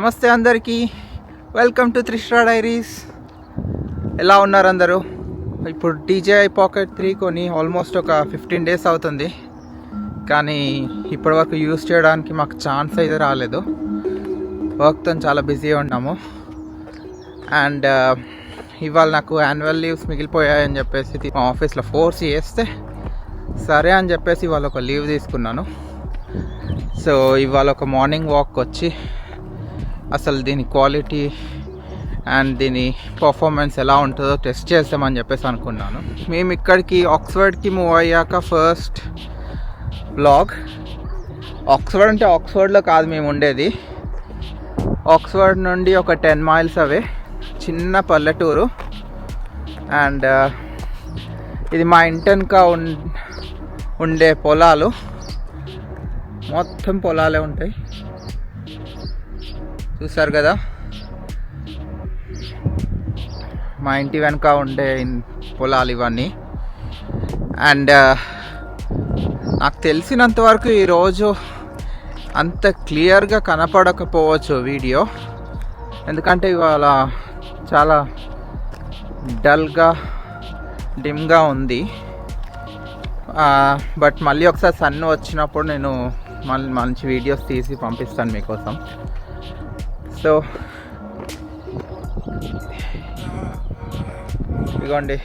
నమస్తే అందరికీ, welcome to త్రిష్రా diaries. ఎలా ఉన్నారు అందరూ? ఇప్పుడు DJI Pocket 3 కొని ఆల్మోస్ట్ ఒక 15 days అవుతుంది, కానీ ఇప్పటివరకు యూజ్ చేయడానికి మాకు ఛాన్స్ అయితే రాలేదు. వర్క్తో చాలా బిజీగా ఉన్నాము. అండ్ ఇవాళ నాకు యాన్యువల్ లీవ్స్ మిగిలిపోయాయని చెప్పేసి మా ఆఫీస్లో ఫోర్స్ చేస్తే సరే అని చెప్పేసి ఇవాళ ఒక లీవ్ తీసుకున్నాను. సో ఇవాళ ఒక మార్నింగ్ వాక్ వచ్చి అసలు దీని క్వాలిటీ అండ్ దీని పర్ఫార్మెన్స్ ఎలా ఉంటుందో టెస్ట్ చేస్తామని చెప్పేసి అనుకున్నాను. మేము ఇక్కడికి ఆక్స్ఫర్డ్కి మూవ్ అయ్యాక ఫస్ట్ బ్లాగ్. ఆక్స్ఫర్డ్ అంటే ఆక్స్ఫర్డ్లో కాదు మేము ఉండేది, ఆక్స్ఫర్డ్ నుండి ఒక 10 miles అవే చిన్న పల్లెటూరు. అండ్ ఇది మా ఇంటెన్కా ఉండే పొలాలు, మొత్తం పొలాలే ఉంటాయి. చూసారు కదా, మా ఇంటి వెనక ఉండే పొలాలు ఇవన్నీ. అండ్ నాకు తెలిసినంత వరకు ఈరోజు అంత క్లియర్గా కనపడకపోవచ్చు వీడియో, ఎందుకంటే ఇవాళ చాలా డల్గా డిమ్గా ఉంది. బట్ మళ్ళీ ఒకసారి సన్ వచ్చినప్పుడు నేను మంచి వీడియోస్ తీసి పంపిస్తాను మీకోసం. సో ఇదిగోండి,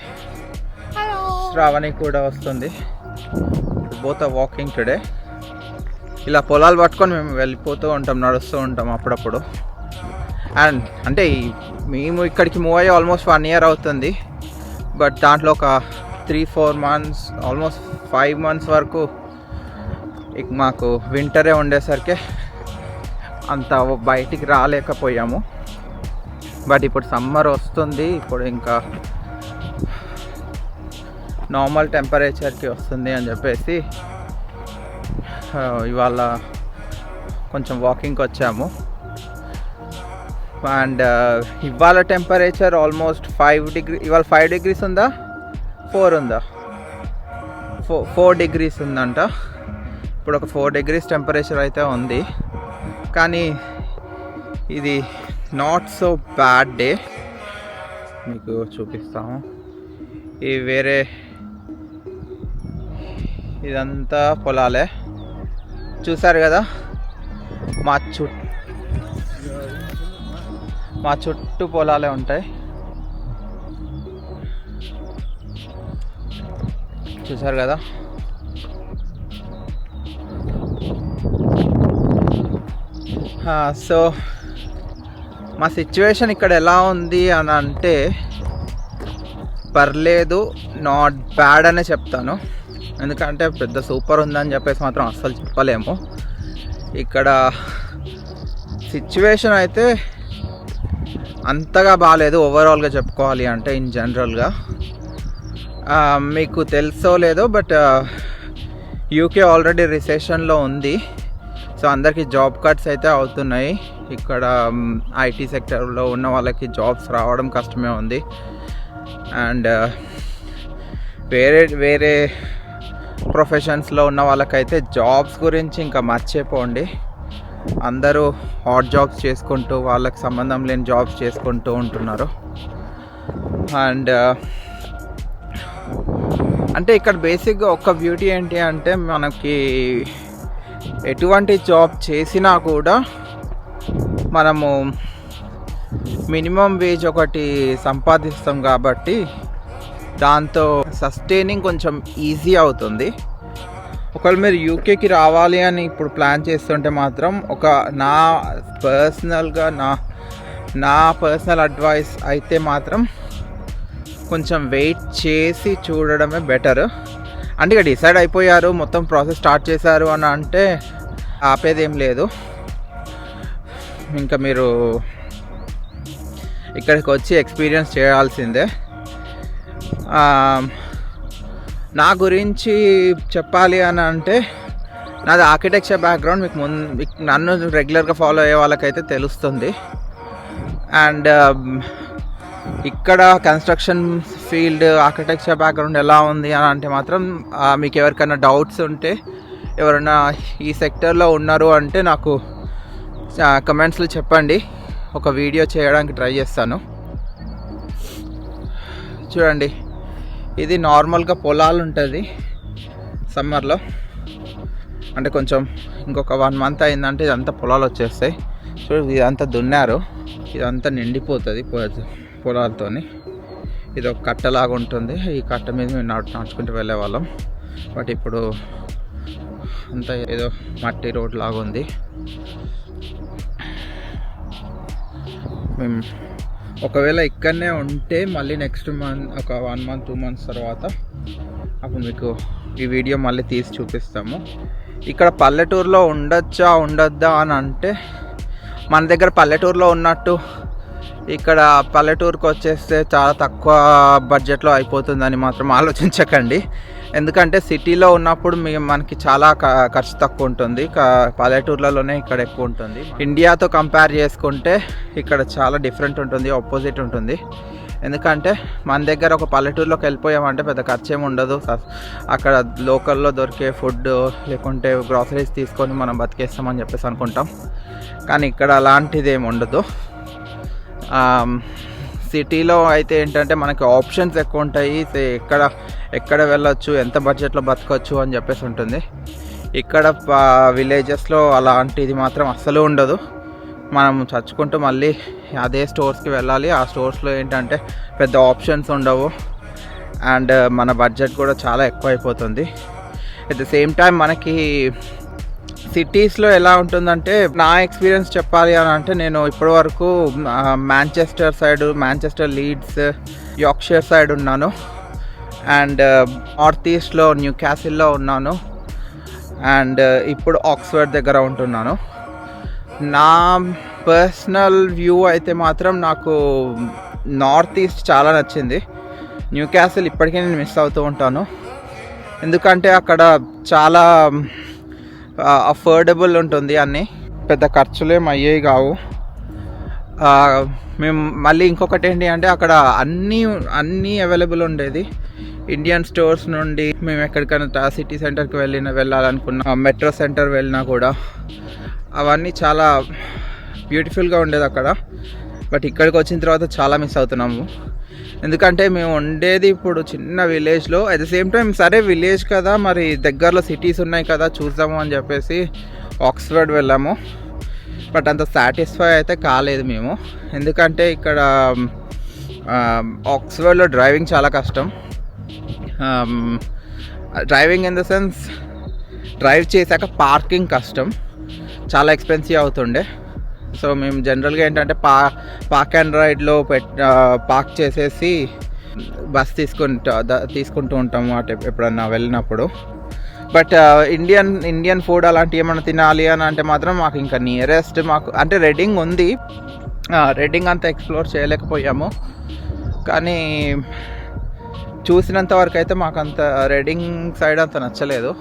శ్రావణి కూడా వస్తుంది. Both are walking today. ఇలా పొలాలు పట్టుకొని మేము వెళ్ళిపోతూ ఉంటాం, నడుస్తూ ఉంటాం అప్పుడప్పుడు. అండ్ అంటే మేము ఇక్కడికి మూవ్ అయ్యి ఆల్మోస్ట్ 1 year అవుతుంది. బట్ దాంట్లో ఒక 3-4 months, ఆల్మోస్ట్ 5 months వరకు మాకు వింటరే ఉండేసరికి అంత బయటికి రాలేకపోయాము. బట్ ఇప్పుడు సమ్మర్ వస్తుంది, ఇప్పుడు ఇంకా నార్మల్ టెంపరేచర్కి వస్తుంది అని చెప్పేసి ఇవాళ కొంచెం వాకింగ్కి వచ్చాము. అండ్ ఇవాళ టెంపరేచర్ ఆల్మోస్ట్ 5 degrees. ఇవాళ 5 degrees ఉందా, 4 ఉందా? 4 degrees ఉందంట. ఇప్పుడు ఒక 4 degrees టెంపరేచర్ అయితే ఉంది, కానీ ఇది నాట్ సో బ్యాడ్ డే. మీకు చూపిస్తాము. ఈ వేరే ఇదంతా పొలాలే, చూసారు కదా. మా చుట్టూ పొలాలే ఉంటాయి, చూసారు కదా. సో మా సిచ్యువేషన్ ఇక్కడ ఎలా ఉంది అని అంటే పర్లేదు, నాట్ బ్యాడ్ అనే చెప్తాను. ఎందుకంటే పెద్ద సూపర్ ఉందని చెప్పేసి మాత్రం అస్సలు చెప్పలేము. ఇక్కడ సిచ్యువేషన్ అయితే అంతగా బాగాలేదు ఓవరాల్గా చెప్పుకోవాలి అంటే. ఇన్ జనరల్గా మీకు తెలుసో లేదో, బట్ UK ఆల్రెడీ రిసెషన్లో ఉంది. సో అందరికీ జాబ్ కట్స్ అయితే అవుతున్నాయి. ఇక్కడ IT సెక్టర్లో ఉన్న వాళ్ళకి జాబ్స్ రావడం కష్టమే ఉంది. అండ్ వేరే ప్రొఫెషన్స్లో ఉన్న వాళ్ళకైతే జాబ్స్ గురించి ఇంకా మర్చిపోండి. అందరూ హాట్ జాబ్స్ చేసుకుంటూ, వాళ్ళకి సంబంధం లేని జాబ్స్ చేసుకుంటూ ఉంటున్నారు. అండ్ అంటే ఇక్కడ బేసిక్గా ఒక బ్యూటీ ఏంటి అంటే, మనకి ఎటువంటి జాబ్ చేసినా కూడా మనము మినిమం వేజ్ ఒకటి సంపాదిస్తాం కాబట్టి దాంతో సస్టైనింగ్ కొంచెం ఈజీ అవుతుంది. ఒకవేళ మీరు UKకి రావాలి అని ఇప్పుడు ప్లాన్ చేస్తుంటే మాత్రం నా పర్సనల్ అడ్వైస్ అయితే మాత్రం కొంచెం వెయిట్ చేసి చూడడమే బెటర్. అంటే ఇక డిసైడ్ అయిపోయారు, మొత్తం ప్రాసెస్ స్టార్ట్ చేశారు అని అంటే ఆపేదేం లేదు. ఇంకా మీరు ఇక్కడికి వచ్చి ఎక్స్పీరియన్స్ చేయాల్సిందే. నా గురించి చెప్పాలి అని అంటే, నాది ఆర్కిటెక్చర్ బ్యాక్గ్రౌండ్. మీకు నన్ను రెగ్యులర్గా ఫాలో అయ్యే వాళ్ళకైతే తెలుస్తుంది. అండ్ ఇక్కడ కన్స్ట్రక్షన్ ఫీల్డ్, ఆర్కిటెక్చర్ బ్యాక్గ్రౌండ్ ఎలా ఉంది అని అంటే మాత్రం మీకు ఎవరికైనా డౌట్స్ ఉంటే, ఎవరైనా ఈ సెక్టర్లో ఉన్నారు అంటే నాకు కమెంట్స్లో చెప్పండి, ఒక వీడియో చేయడానికి ట్రై చేస్తాను. చూడండి, ఇది నార్మల్గా పొలాలు ఉంటుంది సమ్మర్లో, అంటే కొంచెం ఇంకొక 1 మంత్ అయిందంటే ఇదంతా పొలాలు వచ్చేస్తాయి. చూడండి, ఇదంతా దున్నారు, ఇదంతా నిండిపోతుంది పొలాలతో. ఇది ఒక కట్టలాగా ఉంటుంది, ఈ కట్ట మీద మేము నడుచుకుంటూ వెళ్ళే వాళ్ళం. బట్ ఇప్పుడు అంతా ఏదో మట్టి రోడ్ లాగా ఉంది. మేము ఒకవేళ ఇక్కడనే ఉంటే మళ్ళీ నెక్స్ట్ మంత్ ఒక 1 మంత్ 2 మంత్స్ తర్వాత అప్పుడు మీకు ఈ వీడియో మళ్ళీ తీసి చూపిస్తాము. ఇక్కడ పల్లెటూరులో ఉండొద్దా అని అంటే, మన దగ్గర పల్లెటూరులో ఉన్నట్టు ఇక్కడ పల్లెటూరుకి వచ్చేస్తే చాలా తక్కువ బడ్జెట్లో అయిపోతుందని మాత్రం ఆలోచించకండి. ఎందుకంటే సిటీలో ఉన్నప్పుడు మనకి చాలా ఖర్చు తక్కువ ఉంటుంది, పల్లెటూర్లలోనే ఇక్కడ ఎక్కువ ఉంటుంది. ఇండియాతో కంపేర్ చేసుకుంటే ఇక్కడ చాలా డిఫరెంట్ ఉంటుంది, ఆపోజిట్ ఉంటుంది. ఎందుకంటే మన దగ్గర ఒక పల్లెటూరులోకి వెళ్ళిపోయామంటే పెద్ద ఖర్చు ఏమి ఉండదు. అక్కడ లోకల్లో దొరికే ఫుడ్ లేకుంటే గ్రాసరీస్ తీసుకొని మనం బతికేస్తామని చెప్పేసి అనుకుంటాం. కానీ ఇక్కడ అలాంటిది ఏమి ఉండదు. సిటీలో అయితే ఏంటంటే మనకి ఆప్షన్స్ ఎక్కువ ఉంటాయి, ఎక్కడ వెళ్ళొచ్చు, ఎంత బడ్జెట్లో బతకవచ్చు అని చెప్పేసి ఉంటుంది. ఇక్కడ విలేజెస్లో అలాంటిది మాత్రం అస్సలు ఉండదు. మనం చచ్చుకుంటూ మళ్ళీ అదే స్టోర్స్కి వెళ్ళాలి. ఆ స్టోర్స్లో ఏంటంటే పెద్ద ఆప్షన్స్ ఉండవు, అండ్ మన బడ్జెట్ కూడా చాలా ఎక్కువ అయిపోతుంది. అట్ ద సేమ్ టైం మనకి సిటీస్లో ఎలా ఉంటుందంటే, నా ఎక్స్పీరియన్స్ చెప్పాలి అని అంటే, నేను ఇప్పటి వరకు మాంచెస్టర్, లీడ్స్, యార్క్షైర్ సైడ్ ఉన్నాను, అండ్ నార్త్ ఈస్ట్లో న్యూ క్యాసిల్లో ఉన్నాను, అండ్ ఇప్పుడు ఆక్స్ఫర్డ్ దగ్గర ఉంటున్నాను. నా పర్సనల్ వ్యూ అయితే మాత్రం నాకు నార్త్ ఈస్ట్ చాలా నచ్చింది. న్యూ క్యాసిల్ ఇప్పటికీ నేను మిస్ అవుతూ ఉంటాను, ఎందుకంటే అక్కడ చాలా అఫోర్డబుల్ ఉంటుంది, అన్నీ పెద్ద ఖర్చులేం అయ్యేవి కావు. మేము మళ్ళీ ఇంకొకటి ఏంటి అంటే, అక్కడ అన్నీ అవైలబుల్ ఉండేది. ఇండియన్ స్టోర్స్ నుండి మేము ఎక్కడికైనా సిటీ సెంటర్కి వెళ్ళాలనుకున్నా, మెట్రో సెంటర్ వెళ్ళినా కూడా అవన్నీ చాలా బ్యూటిఫుల్గా ఉండేది అక్కడ. బట్ ఇక్కడికి వచ్చిన తర్వాత చాలా మిస్ అవుతున్నాము, ఎందుకంటే మేము ఉండేది ఇప్పుడు చిన్న విలేజ్లో. అట్ ద సేమ్ టైం సరే విలేజ్ కదా, మరి దగ్గరలో సిటీస్ ఉన్నాయి కదా చూద్దాము అని చెప్పేసి ఆక్స్ఫర్డ్ వెళ్ళాము. బట్ అంత సాటిస్ఫై అయితే కాలేదు మేము, ఎందుకంటే ఇక్కడ ఆక్స్ఫర్డ్లో డ్రైవింగ్ చాలా కష్టం. Driving in the sense, drive చేశాక పార్కింగ్ కష్టం, చాలా ఎక్స్పెన్సివ్ అవుతుండే. సో మేము జనరల్గా ఏంటంటే పార్క్ అండ్ రైడ్లో పార్క్ చేసేసి బస్ తీసుకుంటూ ఉంటాము అటు ఎప్పుడన్నా వెళ్ళినప్పుడు. బట్ ఇండియన్ ఫుడ్ అలాంటివి ఏమైనా తినాలి అని అంటే మాత్రం మాకు ఇంకా నియరెస్ట్ అంటే రెడ్డింగ్ ఉంది. రెడ్డింగ్ అంతా ఎక్స్ప్లోర్ చేయలేకపోయాము, కానీ చూసినంత వరకు అయితే మాకు అంత రెడ్డింగ్ సైడ్ అంత నచ్చలేదు.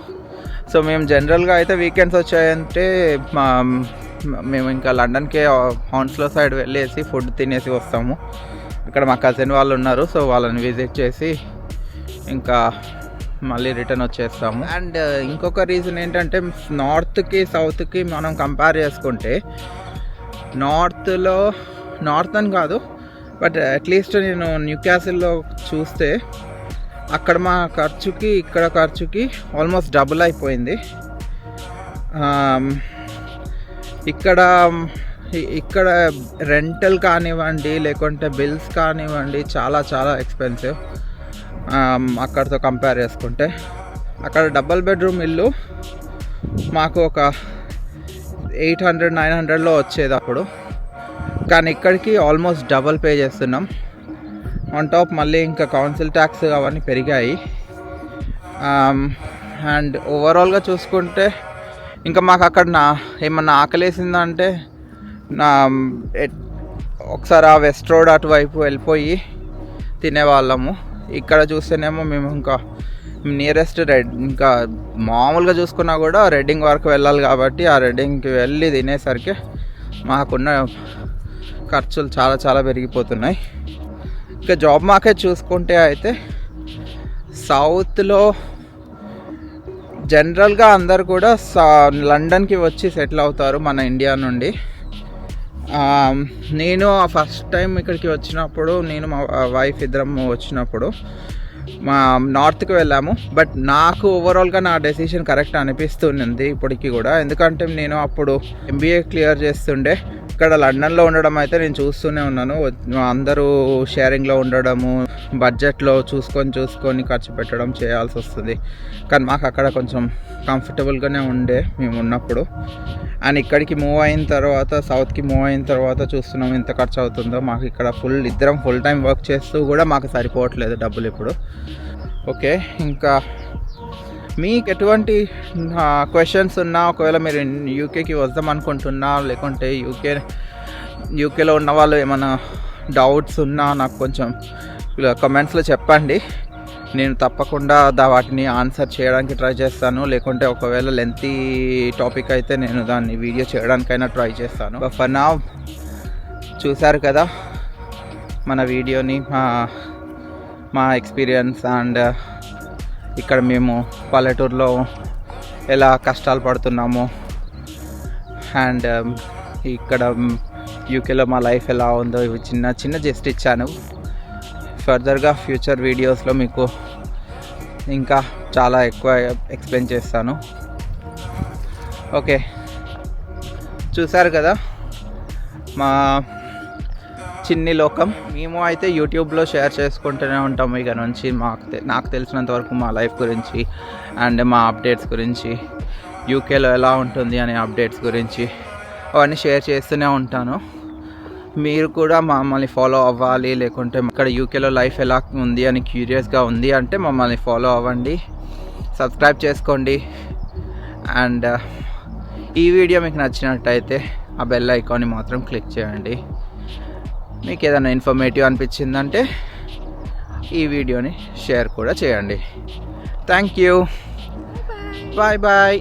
సో మేము జనరల్గా అయితే వీకెండ్స్ వచ్చాయంటే మేము ఇంకా లండన్కే హౌన్స్లో సైడ్ వెళ్ళేసి ఫుడ్ తినేసి వస్తాము. అక్కడ మా కజిన్ వాళ్ళు ఉన్నారు, సో వాళ్ళని విజిట్ చేసి ఇంకా మళ్ళీ రిటర్న్ వచ్చేస్తాము. అండ్ ఇంకొక రీజన్ ఏంటంటే, నార్త్కి సౌత్కి మనం కంపేర్ చేసుకుంటే, నార్త్ అని కాదు బట్ అట్లీస్ట్ నేను న్యూ క్యాసిల్లో చూస్తే అక్కడ మా ఖర్చుకి ఇక్కడ ఖర్చుకి ఆల్మోస్ట్ డబుల్ అయిపోయింది. ఇక్కడ రెంటల్ కానివ్వండి లేకుంటే బిల్స్ కానివ్వండి చాలా చాలా ఎక్స్పెన్సివ్ అక్కడితో కంపేర్ చేసుకుంటే. అక్కడ డబల్ బెడ్రూమ్ ఇల్లు మాకు ఒక 800-900లో వచ్చేది అప్పుడు, కానీ ఇక్కడికి ఆల్మోస్ట్ డబల్ పే చేస్తున్నాం. ఆన్ టాప్ మళ్ళీ ఇంకా కౌన్సిల్ ట్యాక్స్ అవన్నీ పెరిగాయి. అండ్ ఓవరాల్గా చూసుకుంటే ఇంకా మాకు అక్కడ ఏమన్నా ఆకలేసిందంటే ఒకసారి ఆ వెస్ట్ రోడ్ అటువైపు వెళ్ళిపోయి తినేవాళ్ళము. ఇక్కడ చూస్తేనేమో మేము ఇంకా నియరెస్ట్ ఇంకా మామూలుగా చూసుకున్నా కూడా రెడ్డింగ్ వరకు వెళ్ళాలి కాబట్టి ఆ రెడ్డింగ్కి వెళ్ళి తినేసరికి మాకున్న ఖర్చులు చాలా చాలా పెరిగిపోతున్నాయి. ఇంకా జాబ్ మార్కెట్ చూసుకుంటే అయితే సౌత్లో జనరల్గా అందరు కూడా లండన్కి వచ్చి సెటిల్ అవుతారు మన ఇండియా నుండి. నేను ఫస్ట్ టైం ఇక్కడికి వచ్చినప్పుడు నేను మా వైఫ్ ఇద్దరం వచ్చినప్పుడు మా నార్త్కి వెళ్ళాము. బట్ నాకు ఓవరాల్గా నా డెసిషన్ కరెక్ట్ అనిపిస్తుంది ఇప్పటికీ కూడా. ఎందుకంటే నేను అప్పుడు MBA క్లియర్ చేస్తుండే. ఇక్కడ లండన్లో ఉండడం అయితే నేను చూస్తూనే ఉన్నాను. అందరూ షేరింగ్లో ఉండడము, బడ్జెట్లో చూసుకొని ఖర్చు పెట్టడం చేయాల్సి వస్తుంది. కానీ మాకు అక్కడ కొంచెం కంఫర్టబుల్గానే ఉండే మేము ఉన్నప్పుడు. అండ్ ఇక్కడికి మూవ్ అయిన తర్వాత, సౌత్కి మూవ్ అయిన తర్వాత చూస్తున్నాం ఎంత ఖర్చు అవుతుందో. మాకు ఇక్కడ ఇద్దరం ఫుల్ టైం వర్క్ చేస్తూ కూడా మాకు సరిపోవట్లేదు డబ్బులు ఇప్పుడు. ఓకే, ఇంకా మీకు ఎటువంటి క్వశ్చన్స్ ఉన్నా, ఒకవేళ మీరు యూకేకి వద్దాం అనుకుంటున్నా, లేకుంటే యూకేలో ఉన్న వాళ్ళు ఏమైనా డౌట్స్ ఉన్నా నాకు కొంచెం కమెంట్స్లో చెప్పండి. నేను తప్పకుండా వాటిని ఆన్సర్ చేయడానికి ట్రై చేస్తాను. లేకుంటే ఒకవేళ లెంతీ టాపిక్ అయితే నేను దాన్ని వీడియో చేయడానికైనా ట్రై చేస్తాను. ఫర్ నౌ చూశారు కదా మన వీడియోని, మా ఎక్స్పీరియన్స్ అండ్ ఇక్కడ మేము పల్లెటూరులో ఎలా కష్టాలు పడుతున్నాము అండ్ ఇక్కడ యూకేలో మా లైఫ్ ఎలా ఉందో ఇవి చిన్న జస్ట్ ఇచ్చాను. ఫర్దర్గా ఫ్యూచర్ వీడియోస్లో మీకు ఇంకా చాలా ఎక్కువ ఎక్స్ప్లెయిన్ చేస్తాను. ఓకే, చూసారు కదా మా చిన్ని లోకం. మేము అయితే యూట్యూబ్లో షేర్ చేసుకుంటూనే ఉంటాము ఇక నుంచి. నాకు తెలిసినంత వరకు మా లైఫ్ గురించి అండ్ మా అప్డేట్స్ గురించి, యూకేలో ఎలా ఉంటుంది అనే అప్డేట్స్ గురించి అవన్నీ షేర్ చేస్తూనే ఉంటాను. మీరు కూడా మమ్మల్ని ఫాలో అవ్వాలి, లేకుంటే ఇక్కడ యూకేలో లైఫ్ ఎలా ఉంది అని క్యూరియస్గా ఉంది అంటే మమ్మల్ని ఫాలో అవ్వండి, సబ్స్క్రైబ్ చేసుకోండి. అండ్ ఈ వీడియో మీకు నచ్చినట్టయితే ఆ బెల్ ఐకాన్ని మాత్రం క్లిక్ చేయండి. మీకు ఏదైనా ఇన్ఫర్మేటివ్ అనిపించిందంటే ఈ వీడియోని షేర్ కూడా చేయండి. Thank you, bye bye.